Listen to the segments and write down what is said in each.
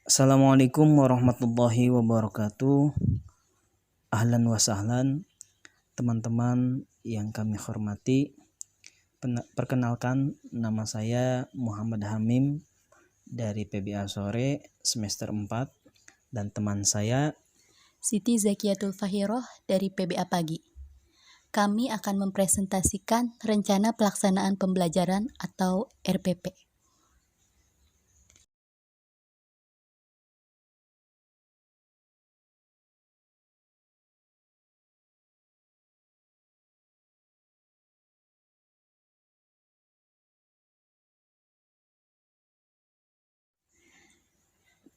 Assalamualaikum warahmatullahi wabarakatuh. Ahlan wa sahlan, teman-teman yang kami hormati. Perkenalkan, nama saya Muhammad Hamim dari PBA Sore semester 4 dan teman saya Siti Zakiatul Fahiroh dari PBA Pagi. Kami akan mempresentasikan rencana pelaksanaan pembelajaran atau RPP.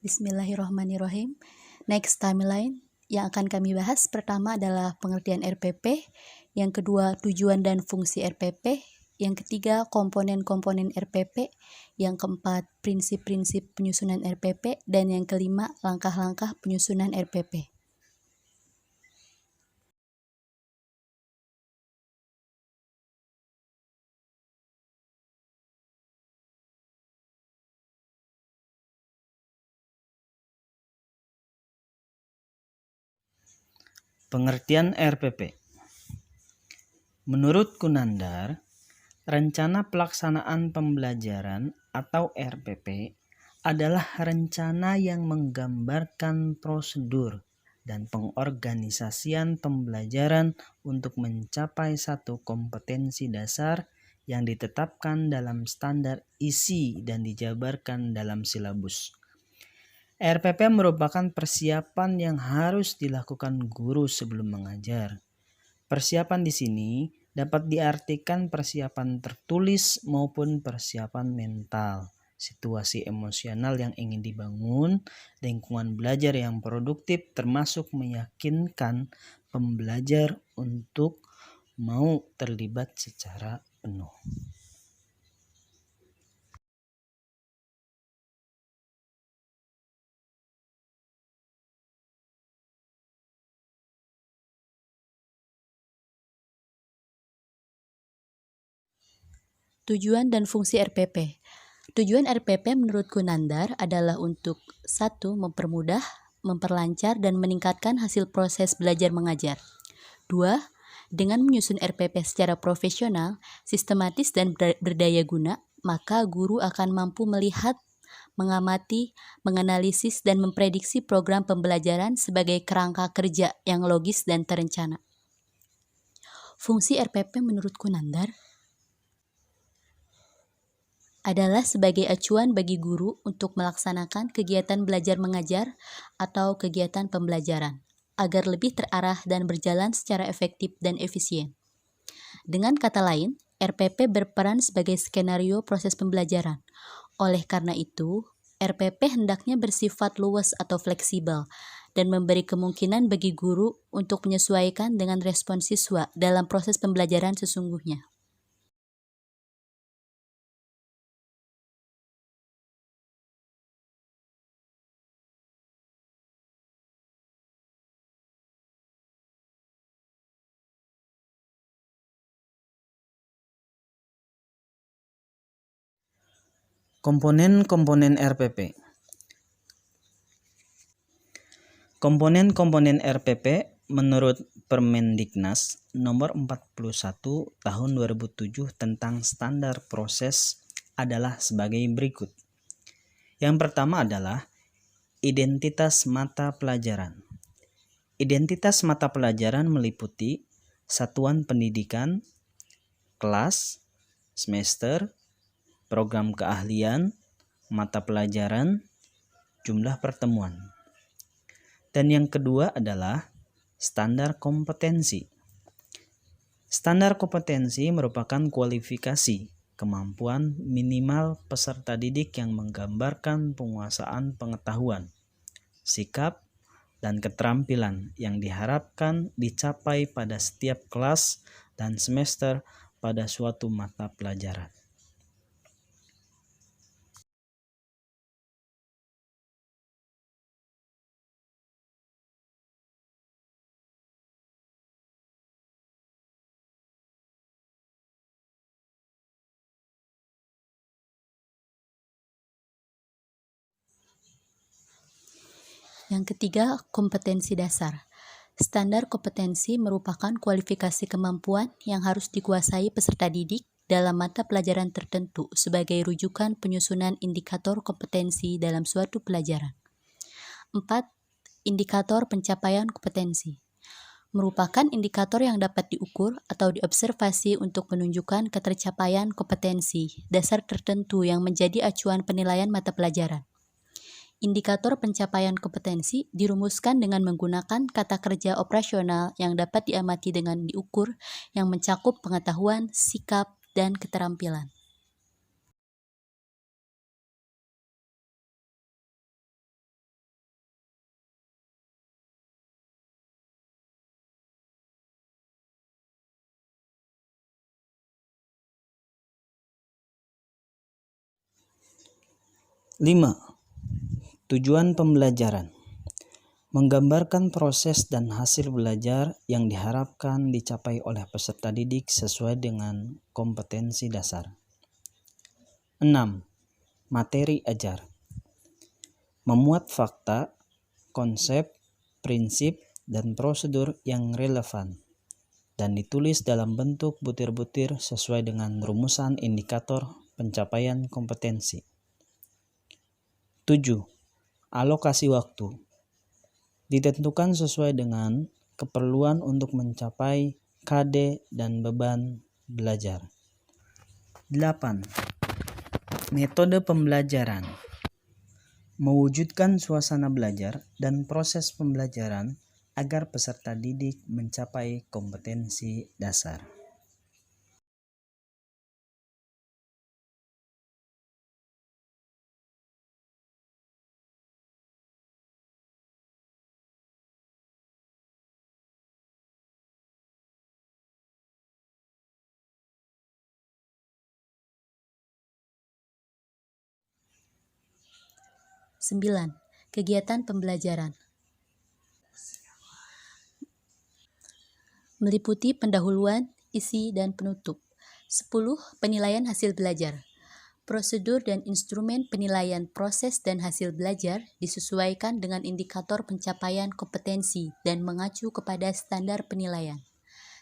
Bismillahirrahmanirrahim. Next timeline yang akan kami bahas pertama adalah pengertian RPP, yang kedua tujuan dan fungsi RPP, yang ketiga komponen-komponen RPP, yang keempat prinsip-prinsip penyusunan RPP, dan yang kelima langkah-langkah penyusunan RPP. pengertian RPP. Menurut Kunandar, rencana pelaksanaan pembelajaran atau RPP adalah rencana yang menggambarkan prosedur dan pengorganisasian pembelajaran untuk mencapai satu kompetensi dasar yang ditetapkan dalam standar isi dan dijabarkan dalam silabus. RPP merupakan persiapan yang harus dilakukan guru sebelum mengajar. Persiapan di sini dapat diartikan persiapan tertulis maupun persiapan mental, situasi emosional yang ingin dibangun, lingkungan belajar yang produktif termasuk meyakinkan pembelajar untuk mau terlibat secara penuh. Tujuan dan fungsi RPP. Tujuan RPP menurut Kunandar adalah untuk 1. Mempermudah, memperlancar, dan meningkatkan hasil proses belajar mengajar. 2. Dengan menyusun RPP secara profesional, sistematis, dan berdaya guna, maka guru akan mampu melihat, mengamati, menganalisis, dan memprediksi program pembelajaran sebagai kerangka kerja yang logis dan terencana. Fungsi RPP menurut Kunandar adalah sebagai acuan bagi guru untuk melaksanakan kegiatan belajar mengajar atau kegiatan pembelajaran, agar lebih terarah dan berjalan secara efektif dan efisien. Dengan kata lain, RPP berperan sebagai skenario proses pembelajaran. Oleh karena itu, RPP hendaknya bersifat luas atau fleksibel dan memberi kemungkinan bagi guru untuk menyesuaikan dengan respons siswa dalam proses pembelajaran sesungguhnya. Komponen-komponen RPP. Komponen-komponen RPP menurut Permendiknas nomor 41 tahun 2007 tentang standar proses adalah sebagai berikut. Yang pertama adalah identitas mata pelajaran. Identitas mata pelajaran meliputi satuan pendidikan, kelas, semester, program keahlian, mata pelajaran, jumlah pertemuan. Dan yang kedua adalah standar kompetensi. Standar kompetensi merupakan kualifikasi kemampuan minimal peserta didik yang menggambarkan penguasaan pengetahuan, sikap, dan keterampilan yang diharapkan dicapai pada setiap kelas dan semester pada suatu mata pelajaran. Yang ketiga, kompetensi dasar. Standar kompetensi merupakan kualifikasi kemampuan yang harus dikuasai peserta didik dalam mata pelajaran tertentu sebagai rujukan penyusunan indikator kompetensi dalam suatu pelajaran. 4. Indikator pencapaian kompetensi merupakan indikator yang dapat diukur atau diobservasi untuk menunjukkan ketercapaian kompetensi dasar tertentu yang menjadi acuan penilaian mata pelajaran. Indikator pencapaian kompetensi dirumuskan dengan menggunakan kata kerja operasional yang dapat diamati dengan diukur yang mencakup pengetahuan, sikap, dan keterampilan. Lima. Tujuan pembelajaran. Menggambarkan proses dan hasil belajar yang diharapkan dicapai oleh peserta didik sesuai dengan kompetensi dasar. 6. Materi ajar. Memuat fakta, konsep, prinsip, dan prosedur yang relevan dan ditulis dalam bentuk butir-butir sesuai dengan rumusan indikator pencapaian kompetensi. 7. Alokasi waktu. Ditentukan sesuai dengan keperluan untuk mencapai KD dan beban belajar. 8. Metode pembelajaran. Mewujudkan suasana belajar dan proses pembelajaran agar peserta didik mencapai kompetensi dasar. Sembilan, kegiatan pembelajaran. Meliputi pendahuluan, isi, dan penutup. 10. Penilaian hasil belajar. Prosedur dan instrumen penilaian proses dan hasil belajar disesuaikan dengan indikator pencapaian kompetensi dan mengacu kepada standar penilaian.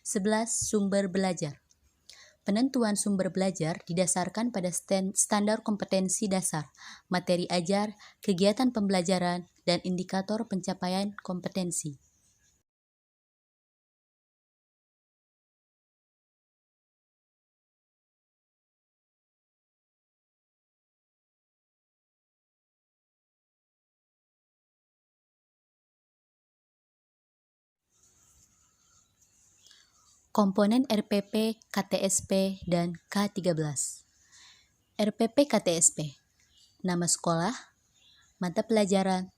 11. Sumber belajar. Penentuan sumber belajar didasarkan pada standar kompetensi dasar, materi ajar, kegiatan pembelajaran, dan indikator pencapaian kompetensi. Komponen RPP, KTSP, dan K13. RPP KTSP, nama sekolah, mata pelajaran,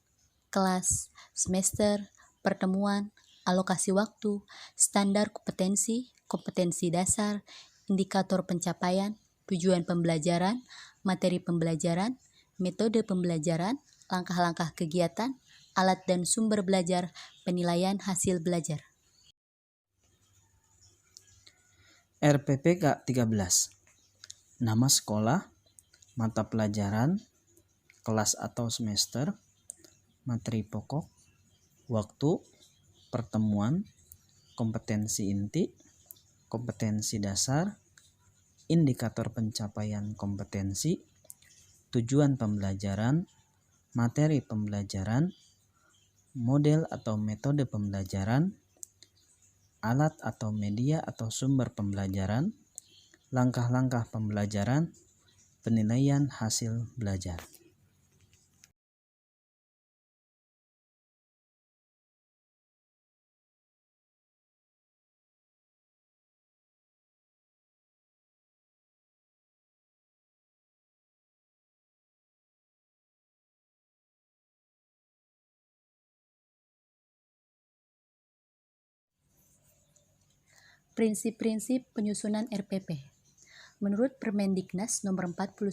kelas, semester, pertemuan, alokasi waktu, standar kompetensi, kompetensi dasar, indikator pencapaian, tujuan pembelajaran, materi pembelajaran, metode pembelajaran, langkah-langkah kegiatan, alat dan sumber belajar, penilaian hasil belajar. RPP K13. Nama sekolah, mata pelajaran, kelas atau semester, materi pokok, waktu, pertemuan, kompetensi inti, kompetensi dasar, indikator pencapaian kompetensi, tujuan pembelajaran, materi pembelajaran, model atau metode pembelajaran, alat atau media atau sumber pembelajaran, langkah-langkah pembelajaran, penilaian hasil belajar. Prinsip-prinsip penyusunan RPP. Menurut Permendiknas Nomor 41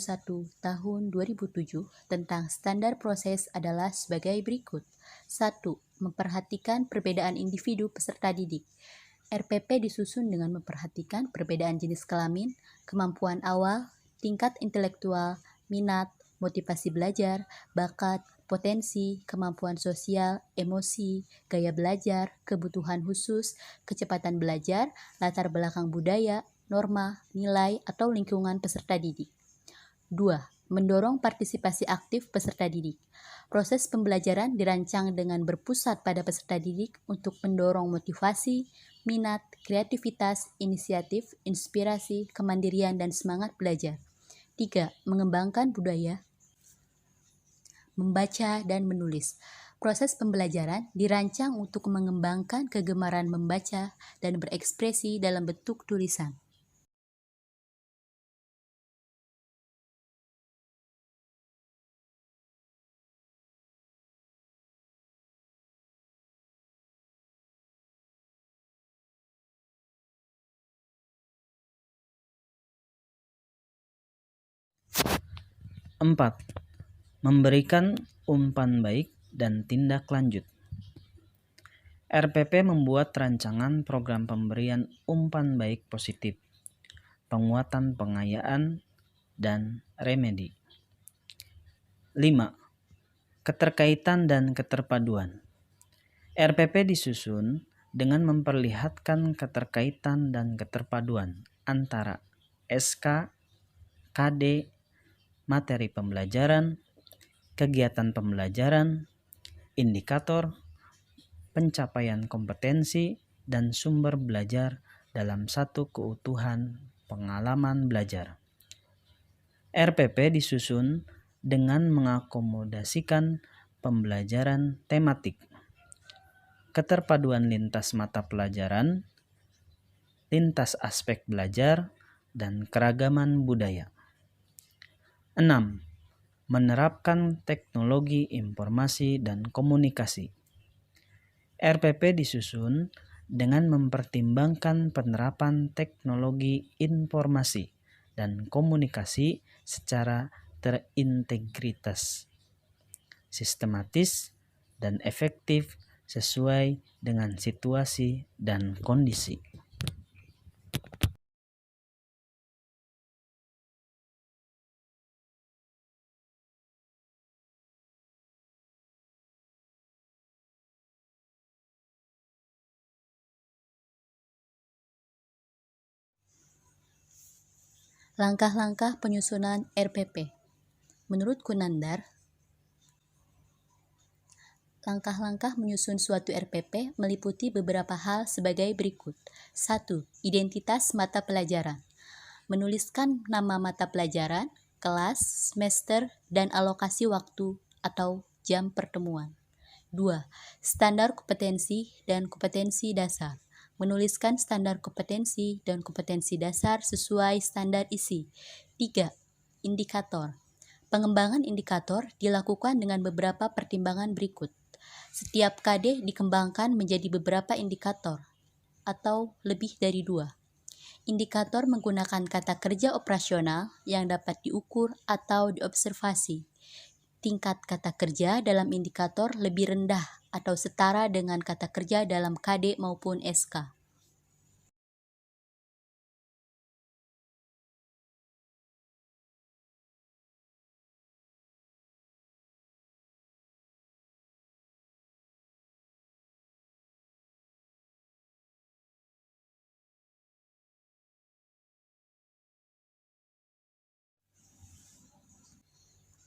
Tahun 2007 tentang standar proses adalah sebagai berikut. 1. Memperhatikan perbedaan individu peserta didik. RPP disusun dengan memperhatikan perbedaan jenis kelamin, kemampuan awal, tingkat intelektual, minat, motivasi belajar, bakat, potensi, kemampuan sosial, emosi, gaya belajar, kebutuhan khusus, kecepatan belajar, latar belakang budaya, norma, nilai, atau lingkungan peserta didik. 2. Mendorong partisipasi aktif peserta didik. Proses pembelajaran dirancang dengan berpusat pada peserta didik untuk mendorong motivasi, minat, kreativitas, inisiatif, inspirasi, kemandirian, dan semangat belajar. 3. Mengembangkan budaya membaca dan menulis. Proses pembelajaran dirancang untuk mengembangkan kegemaran membaca dan berekspresi dalam bentuk tulisan. 4. Memberikan umpan baik dan tindak lanjut. RPP membuat rancangan program pemberian umpan baik positif, penguatan pengayaan, dan remedi. 5. Keterkaitan dan keterpaduan. RPP disusun dengan memperlihatkan keterkaitan dan keterpaduan antara SK, KD, materi pembelajaran, kegiatan pembelajaran, indikator, pencapaian kompetensi, dan sumber belajar dalam satu keutuhan pengalaman belajar. RPP disusun dengan mengakomodasikan pembelajaran tematik, keterpaduan lintas mata pelajaran, lintas aspek belajar, dan keragaman budaya. 6. Menerapkan teknologi informasi dan komunikasi. RPP disusun dengan mempertimbangkan penerapan teknologi informasi dan komunikasi secara terintegritas, sistematis, dan efektif sesuai dengan situasi dan kondisi. Langkah-langkah penyusunan RPP. Menurut Kunandar, langkah-langkah menyusun suatu RPP meliputi beberapa hal sebagai berikut. 1. Identitas mata pelajaran. Menuliskan nama mata pelajaran, kelas, semester, dan alokasi waktu atau jam pertemuan. 2. Standar kompetensi dan kompetensi dasar. Menuliskan standar kompetensi dan kompetensi dasar sesuai standar isi. 3. Indikator. Pengembangan indikator dilakukan dengan beberapa pertimbangan berikut. Setiap KD dikembangkan menjadi beberapa indikator atau lebih dari 2. Indikator menggunakan kata kerja operasional yang dapat diukur atau diobservasi. Tingkat kata kerja dalam indikator lebih rendah atau setara dengan kata kerja dalam KD maupun SK.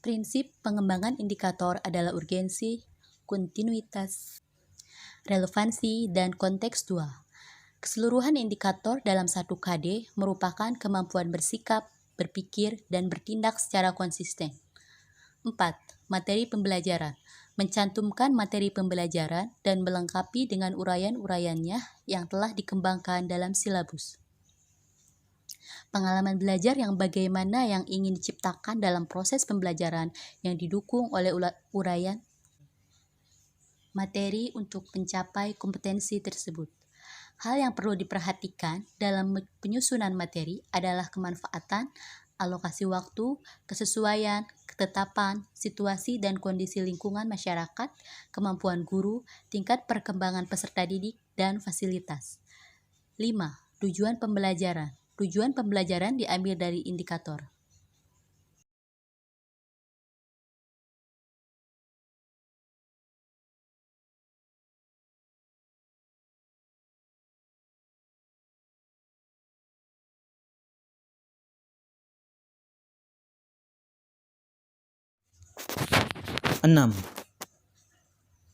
Prinsip pengembangan indikator adalah urgensi, kontinuitas, relevansi, dan kontekstual. Keseluruhan indikator dalam satu KD merupakan kemampuan bersikap, berpikir, dan bertindak secara konsisten. 4. Materi pembelajaran. Mencantumkan materi pembelajaran dan melengkapi dengan uraian-uraiannya yang telah dikembangkan dalam silabus. Pengalaman belajar yang bagaimana yang ingin diciptakan dalam proses pembelajaran yang didukung oleh uraian materi untuk mencapai kompetensi tersebut. Hal yang perlu diperhatikan dalam penyusunan materi adalah kemanfaatan, alokasi waktu, kesesuaian, ketetapan, situasi dan kondisi lingkungan masyarakat, kemampuan guru, tingkat perkembangan peserta didik, dan fasilitas. 5. Tujuan pembelajaran. Tujuan pembelajaran diambil dari indikator. 6.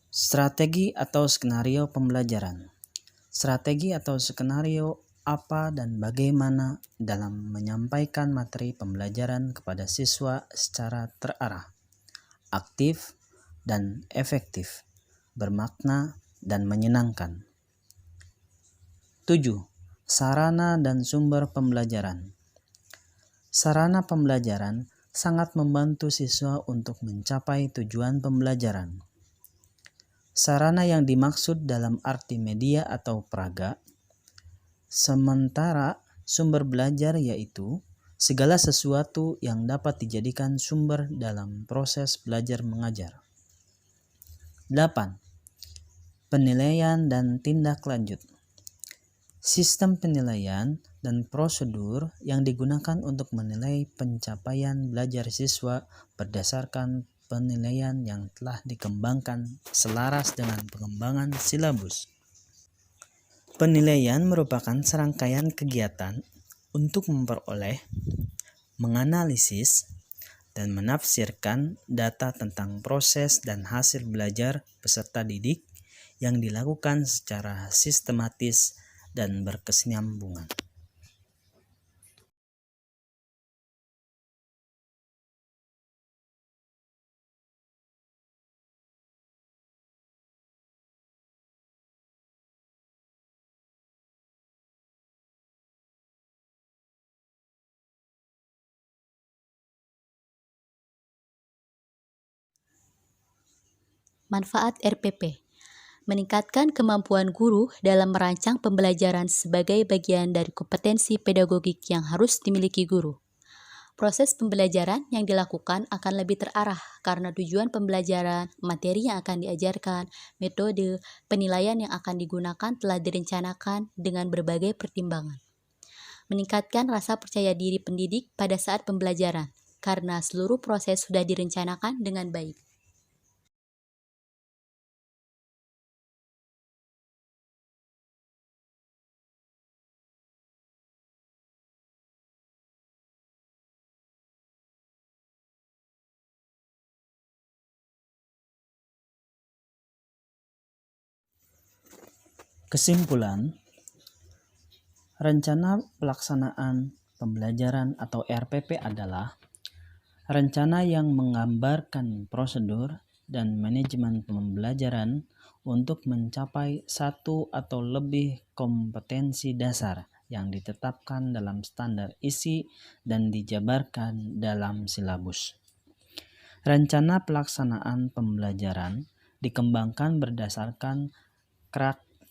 Strategi atau skenario pembelajaran. Strategi atau skenario apa dan bagaimana dalam menyampaikan materi pembelajaran kepada siswa secara terarah, aktif, dan efektif, bermakna, dan menyenangkan. 7. Sarana dan sumber pembelajaran. Sarana pembelajaran sangat membantu siswa untuk mencapai tujuan pembelajaran. Sarana yang dimaksud dalam arti media atau peraga, sementara sumber belajar yaitu segala sesuatu yang dapat dijadikan sumber dalam proses belajar mengajar. 8. Penilaian dan tindak lanjut. Sistem penilaian dan prosedur yang digunakan untuk menilai pencapaian belajar siswa berdasarkan penilaian yang telah dikembangkan selaras dengan pengembangan silabus. Penilaian merupakan serangkaian kegiatan untuk memperoleh, menganalisis, dan menafsirkan data tentang proses dan hasil belajar peserta didik yang dilakukan secara sistematis dan berkesinambungan. Manfaat RPP: meningkatkan kemampuan guru dalam merancang pembelajaran sebagai bagian dari kompetensi pedagogik yang harus dimiliki guru. Proses pembelajaran yang dilakukan akan lebih terarah karena tujuan pembelajaran, materi yang akan diajarkan, metode, penilaian yang akan digunakan telah direncanakan dengan berbagai pertimbangan. Meningkatkan rasa percaya diri pendidik pada saat pembelajaran karena seluruh proses sudah direncanakan dengan baik. Kesimpulan, rencana pelaksanaan pembelajaran atau RPP adalah rencana yang menggambarkan prosedur dan manajemen pembelajaran untuk mencapai satu atau lebih kompetensi dasar yang ditetapkan dalam standar isi dan dijabarkan dalam silabus. Rencana pelaksanaan pembelajaran dikembangkan berdasarkan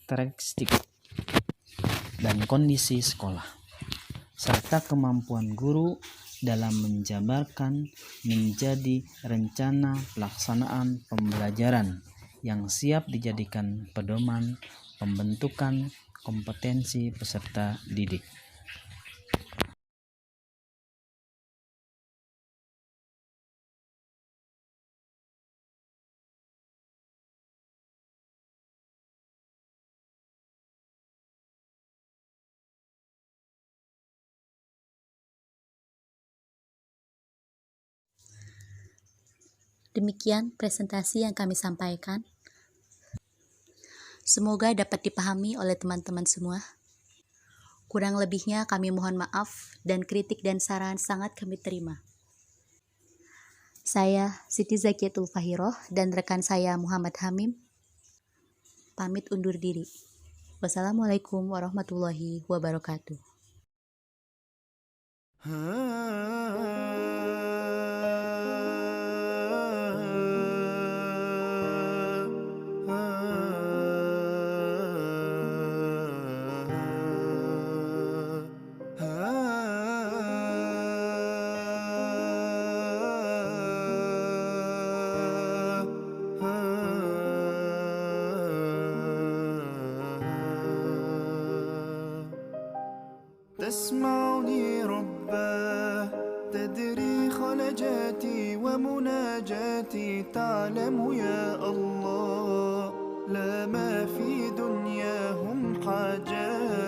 karakteristik dan kondisi sekolah, serta kemampuan guru dalam menjabarkan menjadi rencana pelaksanaan pembelajaran yang siap dijadikan pedoman pembentukan kompetensi peserta didik. Demikian presentasi yang kami sampaikan. Semoga dapat dipahami oleh teman-teman semua. Kurang lebihnya kami mohon maaf dan kritik dan saran sangat kami terima. Saya Siti Zakiatul Fahiroh dan rekan saya Muhammad Hamim pamit undur diri. Wassalamualaikum warahmatullahi wabarakatuh. تسمعني رباه تدري خلجاتي ومناجاتي تعلم يا الله لا ما في دنياهم حاجات